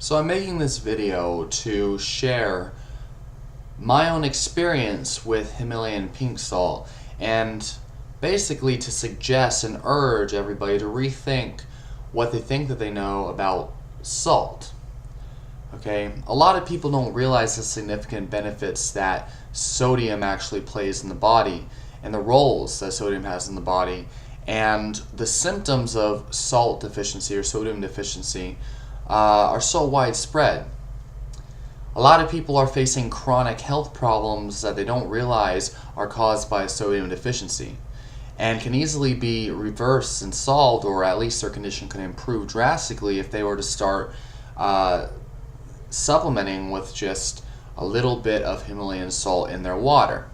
So I'm making this video to share my own experience with Himalayan pink salt and basically to suggest and urge everybody to rethink what they think that they know about salt. Okay, a lot of people don't realize the significant benefits that sodium actually plays in the body and the roles that sodium has in the body, and the symptoms of salt deficiency or sodium deficiency are so widespread. A lot of people are facing chronic health problems that they don't realize are caused by sodium deficiency and can easily be reversed and solved, or at least their condition can improve drastically if they were to start supplementing with just a little bit of Himalayan salt in their water.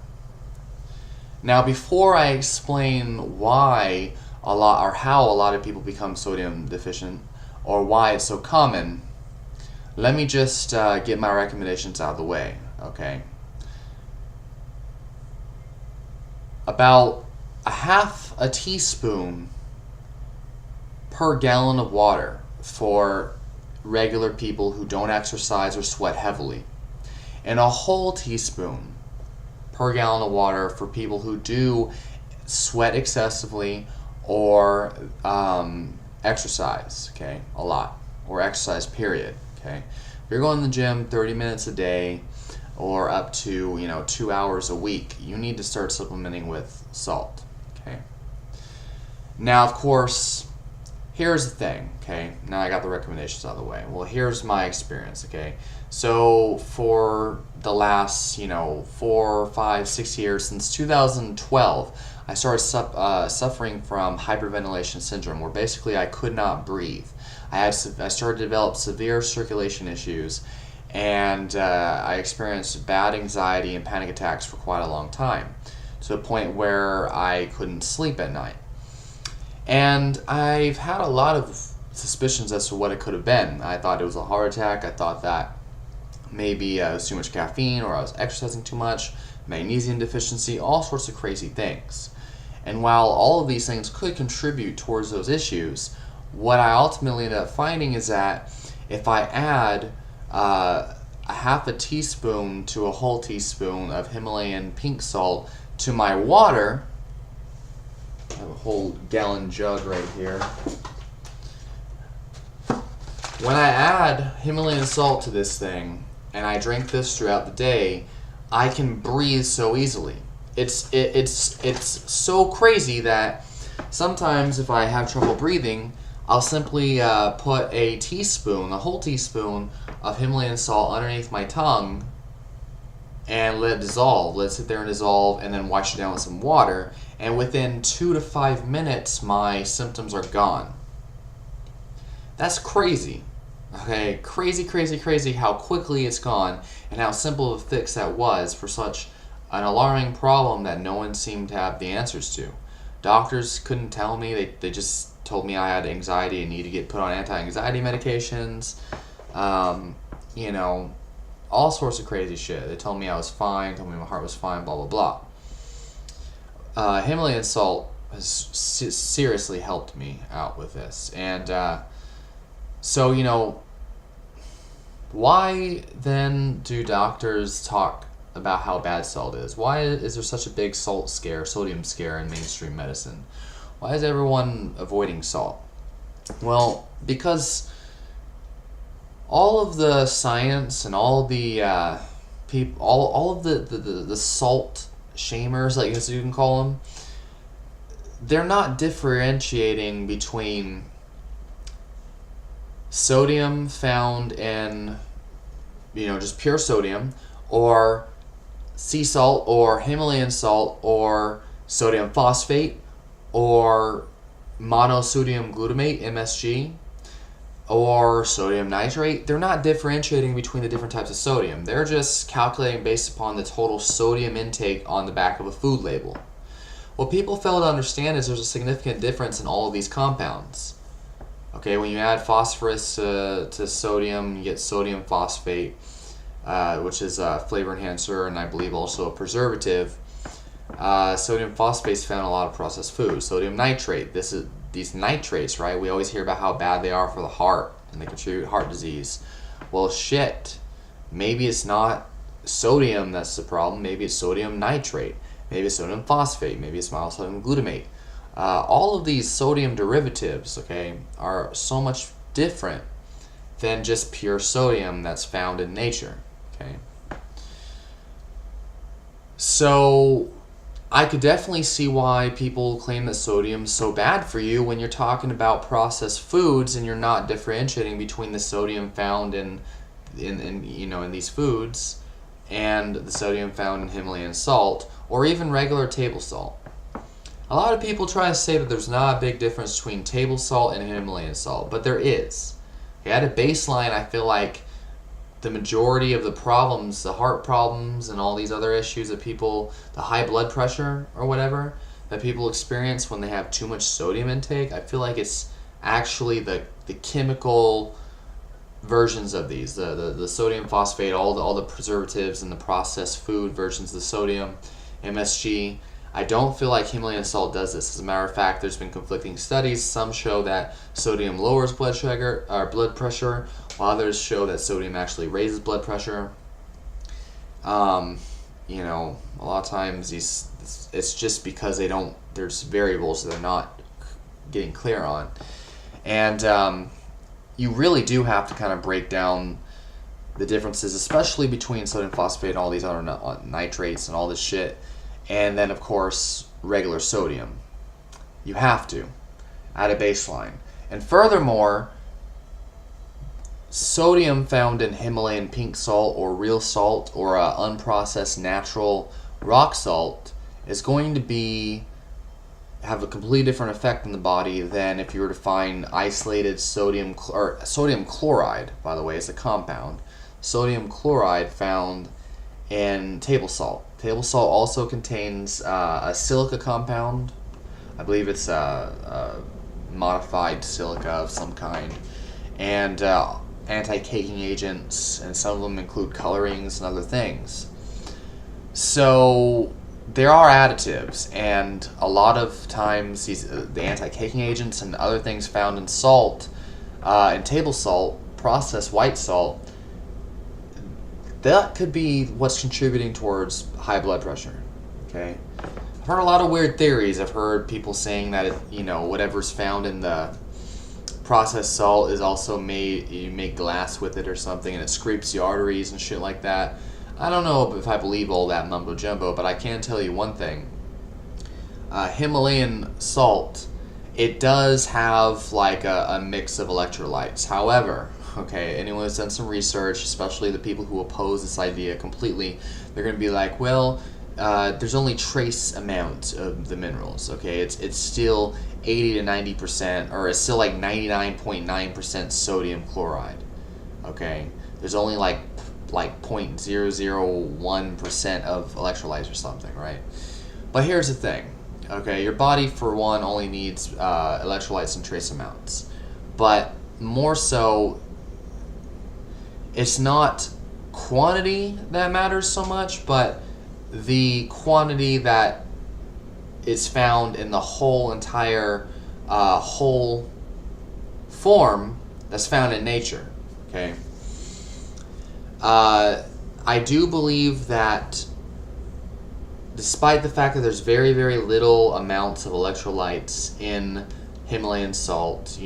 Now, before I explain why or how a lot of people become sodium deficient or why it's so common, let me just get my recommendations out of the way, okay? About a half a teaspoon per gallon of water for regular people who don't exercise or sweat heavily, and a whole teaspoon per gallon of water for people who do sweat excessively or exercise, okay, a lot, or exercise period, okay. If you're going to the gym 30 minutes a day or up to 2 hours a week, you need to start supplementing with salt, okay. Now, of course, here's the thing, okay. Now I got the recommendations out of the way. Well, here's my experience, okay. So for the last 4, 5, 6 years, since 2012, I started suffering from hyperventilation syndrome, where basically I could not breathe. I started to develop severe circulation issues, and I experienced bad anxiety and panic attacks for quite a long time, to the point where I couldn't sleep at night. And I've had a lot of suspicions as to what it could have been. I thought it was a heart attack. I thought that maybe it was too much caffeine, or I was exercising too much, magnesium deficiency, all sorts of crazy things. And while all of these things could contribute towards those issues, what I ultimately ended up finding is that if I add a half a teaspoon to a whole teaspoon of Himalayan pink salt to my water, I have a whole gallon jug right here. When I add Himalayan salt to this thing and I drink this throughout the day, I can breathe so easily. It's so crazy that sometimes if I have trouble breathing, I'll simply put a whole teaspoon of Himalayan salt underneath my tongue and let it dissolve. Let it sit there and dissolve, and then wash it down with some water. And within 2 to 5 minutes, my symptoms are gone. That's crazy. Okay, crazy how quickly it's gone, and how simple of a fix that was for such an alarming problem that no one seemed to have the answers to. Doctors couldn't tell me. They just told me I had anxiety and needed to get put on anti-anxiety medications. All sorts of crazy shit. They told me I was fine, told me my heart was fine, blah, blah, blah. Himalayan salt has seriously helped me out with this. And so, why then do doctors talk about how bad salt is? Why is there such a big sodium scare in mainstream medicine? Why is everyone avoiding salt? Well, because all of the science and all the people, all of the salt shamers, I guess you can call them, they're not differentiating between sodium found in just pure sodium, or sea salt, or Himalayan salt, or sodium phosphate, or monosodium glutamate, MSG, or sodium nitrate. They're not differentiating between the different types of sodium. They're just calculating based upon the total sodium intake on the back of a food label. What people fail to understand is there's a significant difference in all of these compounds. Okay, when you add phosphorus to sodium, you get sodium phosphate, which is a flavor enhancer and I believe also a preservative. Sodium phosphate is found in a lot of processed foods. Sodium nitrate, these nitrates, right? We always hear about how bad they are for the heart and they contribute to heart disease. well, shit, maybe it's not sodium that's the problem. Maybe it's sodium nitrate. Maybe it's sodium phosphate. Maybe it's monosodium glutamate. All of these sodium derivatives, okay, are so much different than just pure sodium that's found in nature, okay? So I could definitely see why people claim that sodium's so bad for you when you're talking about processed foods and you're not differentiating between the sodium found in these foods and the sodium found in Himalayan salt or even regular table salt. A lot of people try to say that there's not a big difference between table salt and Himalayan salt, but there is. Okay, at a baseline, I feel like the majority of the problems, the heart problems and all these other issues that people, the high blood pressure or whatever, that people experience when they have too much sodium intake, I feel like it's actually the chemical versions of these, the sodium phosphate, all the preservatives and the processed food versions of the sodium, MSG. I don't feel like Himalayan salt does this. As a matter of fact, there's been conflicting studies. Some show that sodium lowers blood pressure, while others show that sodium actually raises blood pressure. A lot of times it's just because there's variables that they're not getting clear on. And you really do have to kind of break down the differences, especially between sodium phosphate and all these other nitrates and all this shit. And then, of course, regular sodium. You have to, at a baseline. And furthermore, sodium found in Himalayan pink salt or real salt or unprocessed natural rock salt is going to have a completely different effect in the body than if you were to find isolated sodium chloride, by the way, is a compound. Sodium chloride found in table salt. Table salt also contains a silica compound. I believe it's a modified silica of some kind. And anti-caking agents, and some of them include colorings and other things. So there are additives, and a lot of times the anti-caking agents and other things found in salt, in table salt, processed white salt, that could be what's contributing towards high blood pressure. Okay, I've heard a lot of weird theories. I've heard people saying that whatever's found in the processed salt is also you make glass with it or something, and it scrapes the arteries and shit like that. I don't know if I believe all that mumbo jumbo, but I can tell you one thing. Himalayan salt, it does have like a mix of electrolytes. However, okay, anyone who's done some research, especially the people who oppose this idea completely, they're going to be like, well, there's only trace amount of the minerals. Okay, it's still 80 to 90%, or it's still like 99.9% sodium chloride. Okay, there's only like 0.001% of electrolytes or something, right? But here's the thing. Okay, your body for one only needs electrolytes in trace amounts, but more so, it's not quantity that matters so much, but the quantity that is found in the entire whole form that's found in nature. Okay. I do believe that despite the fact that there's very, very little amounts of electrolytes in Himalayan salt,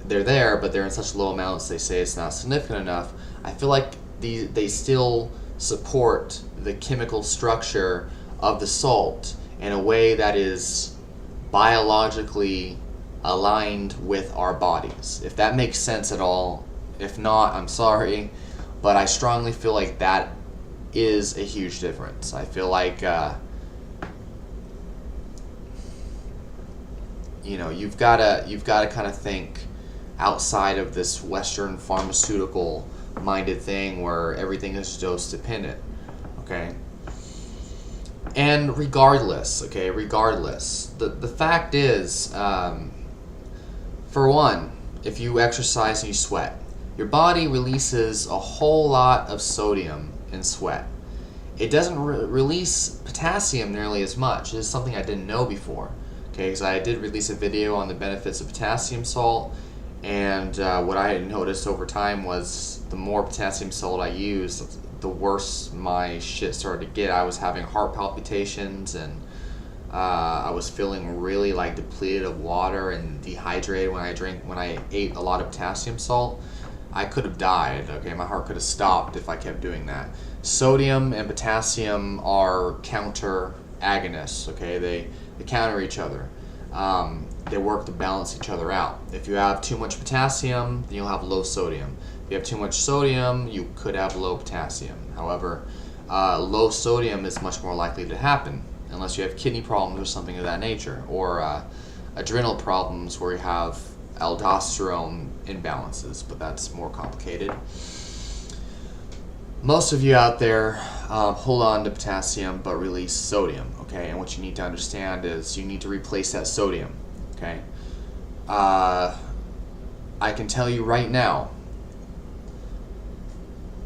they're there, but they're in such low amounts they say it's not significant enough. I feel like they still support the chemical structure of the salt in a way that is biologically aligned with our bodies. If that makes sense at all. If not, I'm sorry, but I strongly feel like that is a huge difference. I feel like you've got to kind of think outside of this Western pharmaceutical minded thing where everything is dose dependent. Okay. And regardless, the fact is, for one, if you exercise and you sweat, your body releases a whole lot of sodium in sweat. It doesn't release potassium nearly as much. This is something I didn't know before. Okay, because I did release a video on the benefits of potassium salt, And what I had noticed over time was the more potassium salt I used, the worse my shit started to get. I was having heart palpitations, and I was feeling really like depleted of water and dehydrated when I ate a lot of potassium salt. I could have died. Okay, my heart could have stopped if I kept doing that. Sodium and potassium are counter agonists. Okay, they counter each other. They work to balance each other out. If you have too much potassium, then you'll have low sodium. If you have too much sodium, you could have low potassium. However, low sodium is much more likely to happen unless you have kidney problems or something of that nature, or adrenal problems where you have aldosterone imbalances, but that's more complicated. Most of you out there hold on to potassium but release sodium, okay? And what you need to understand is you need to replace that sodium, okay? I can tell you right now,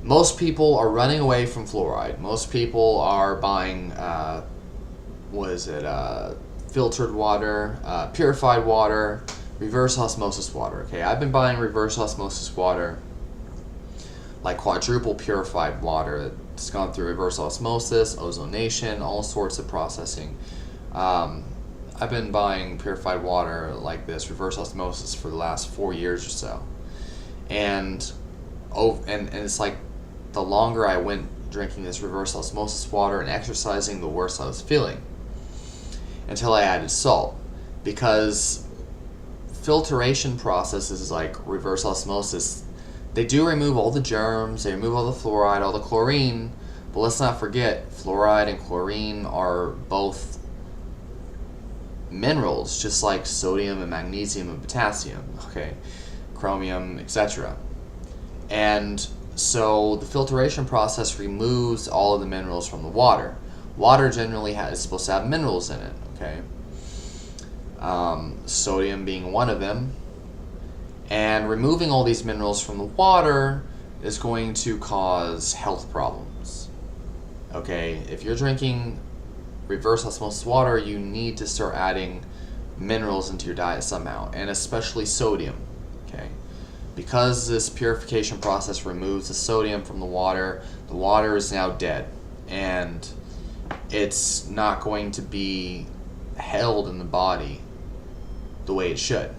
most people are running away from fluoride. Most people are buying, filtered water, purified water, reverse osmosis water, okay? I've been buying reverse osmosis water, like quadruple purified water. It's gone through reverse osmosis, ozonation, all sorts of processing. I've been buying purified water like this, reverse osmosis, for the last 4 years or so. And it's like the longer I went drinking this reverse osmosis water and exercising, the worse I was feeling. Until I added salt. Because filtration processes like reverse osmosis, they do remove all the germs, they remove all the fluoride, all the chlorine, but let's not forget, fluoride and chlorine are both minerals, just like sodium and magnesium and potassium, okay, chromium, etc. And so the filtration process removes all of the minerals from the water. Water generally is supposed to have minerals in it, okay? Sodium being one of them. And removing all these minerals from the water is going to cause health problems. Okay, if you're drinking reverse osmosis water, you need to start adding minerals into your diet somehow, and especially sodium. Okay, because this purification process removes the sodium from the water is now dead, and it's not going to be held in the body the way it should.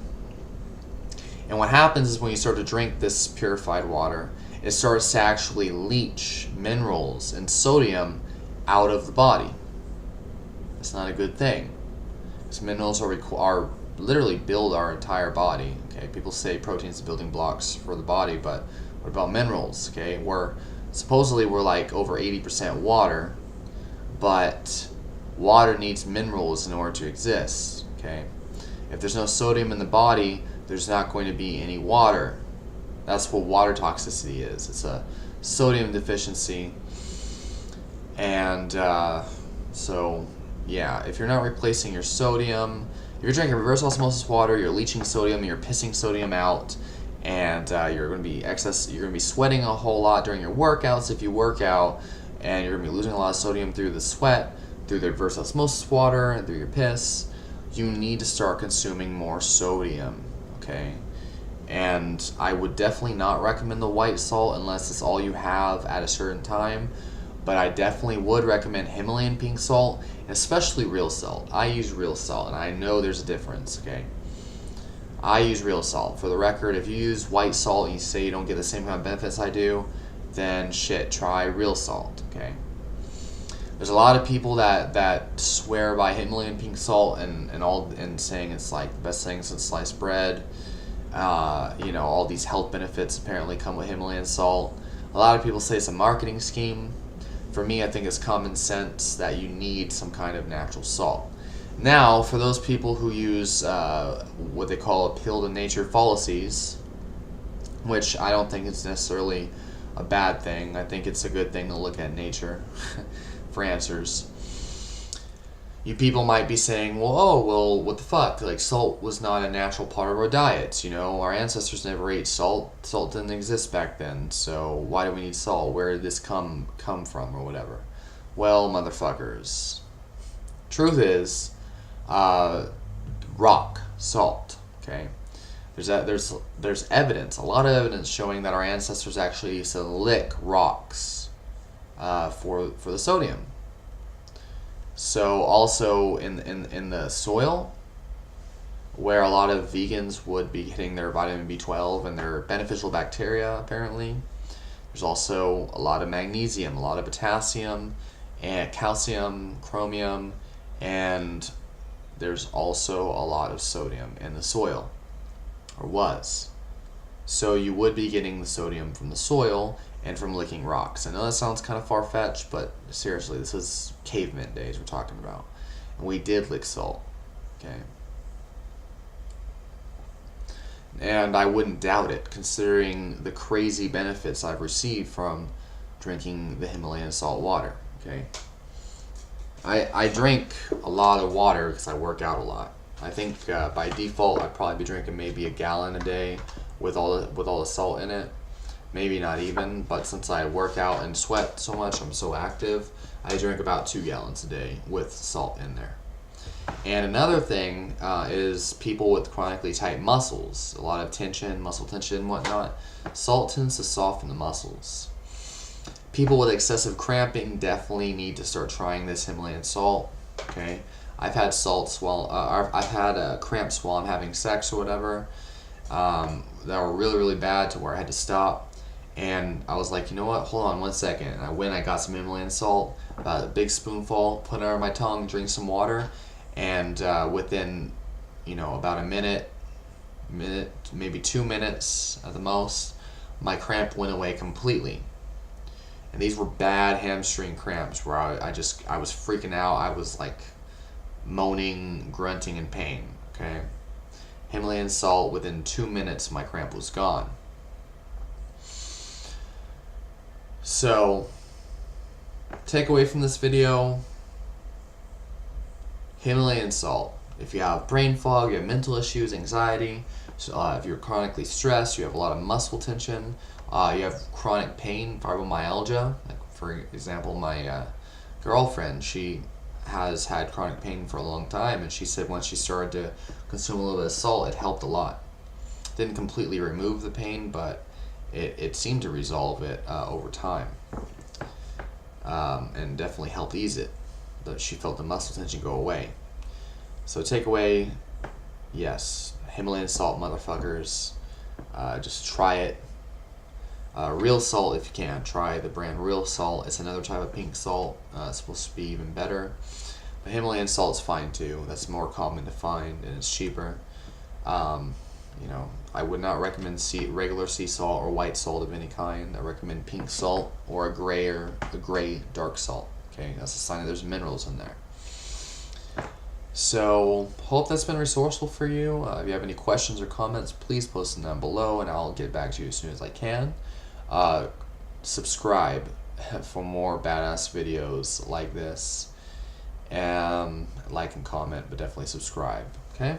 And what happens is when you start to drink this purified water, it starts to actually leach minerals and sodium out of the body. It's not a good thing. Because minerals are literally build our entire body. Okay, people say protein's the building blocks for the body, but what about minerals? Okay, we're like over 80% water, but water needs minerals in order to exist. Okay, if there's no sodium in the body, there's not going to be any water. That's what water toxicity is. It's a sodium deficiency. And so, yeah, if you're not replacing your sodium, if you're drinking reverse osmosis water, you're leaching sodium, you're pissing sodium out, and you're going to be sweating a whole lot during your workouts if you work out, and you're going to be losing a lot of sodium through the sweat, through the reverse osmosis water, and through your piss. You need to start consuming more sodium. Okay, and I would definitely not recommend the white salt unless it's all you have at a certain time, but I definitely would recommend Himalayan pink salt, and especially real salt. I use real salt, and I know there's a difference, okay? I use real salt. For the record, if you use white salt and you say you don't get the same kind of benefits I do, then shit, try real salt, okay? There's a lot of people that swear by Himalayan pink salt and saying it's like the best thing since sliced bread. All these health benefits apparently come with Himalayan salt. A lot of people say it's a marketing scheme. For me, I think it's common sense that you need some kind of natural salt. Now, for those people who use what they call appeal to nature fallacies, which I don't think is necessarily a bad thing. I think it's a good thing to look at nature for answers. You people might be saying, well, what the fuck? Like, salt was not a natural part of our diets, Our ancestors never ate salt. Salt didn't exist back then, so why do we need salt? Where did this come from, or whatever? Well, motherfuckers. Truth is, rock salt, okay? There's evidence, a lot of evidence showing that our ancestors actually used to lick rocks for the sodium. So also in the soil, where a lot of vegans would be getting their vitamin B12 and their beneficial bacteria, apparently. There's also a lot of magnesium, a lot of potassium, and calcium, chromium, and there's also a lot of sodium in the soil, or was. So you would be getting the sodium from the soil and from licking rocks. I know that sounds kind of far-fetched, but seriously, this is caveman days we're talking about. And we did lick salt, okay? And I wouldn't doubt it, considering the crazy benefits I've received from drinking the Himalayan salt water, okay? I drink a lot of water because I work out a lot. I think by default I'd probably be drinking maybe a gallon a day with all the salt in it. Maybe not even, but since I work out and sweat so much, I'm so active, I drink about 2 gallons a day with salt in there. And another thing is people with chronically tight muscles, a lot of tension, muscle tension and whatnot. Salt tends to soften the muscles. People with excessive cramping definitely need to start trying this Himalayan salt. Okay, I've had I've had cramps while I'm having sex or whatever that were really bad to where I had to stop. And I was like, you know what? Hold on 1 second. And I got some Himalayan salt, about a big spoonful, put it under my tongue, drink some water. And within, about a minute, maybe 2 minutes at the most, my cramp went away completely. And these were bad hamstring cramps where I was freaking out. I was like moaning, grunting in pain, okay? Himalayan salt, within 2 minutes, my cramp was gone. So, takeaway from this video, Himalayan salt. If you have brain fog, you have mental issues, anxiety, if you're chronically stressed, you have a lot of muscle tension, you have chronic pain, fibromyalgia. Like for example, my girlfriend, she has had chronic pain for a long time, and she said once she started to consume a little bit of salt, it helped a lot. Didn't completely remove the pain, but it seemed to resolve it over time, and definitely helped ease it. She felt the muscle tension go away. So takeaway, yes, Himalayan salt, motherfuckers. Just try it. Real salt, if you can, try the brand Real Salt. It's another type of pink salt. It's supposed to be even better. But Himalayan salt's fine too. That's more common to find and it's cheaper. I would not recommend regular sea salt or white salt of any kind. I recommend pink salt or a gray dark salt. Okay, that's a sign that there's minerals in there. So, hope that's been resourceful for you. If you have any questions or comments, please post them down below and I'll get back to you as soon as I can. Subscribe for more badass videos like this. Like and comment, but definitely subscribe. Okay?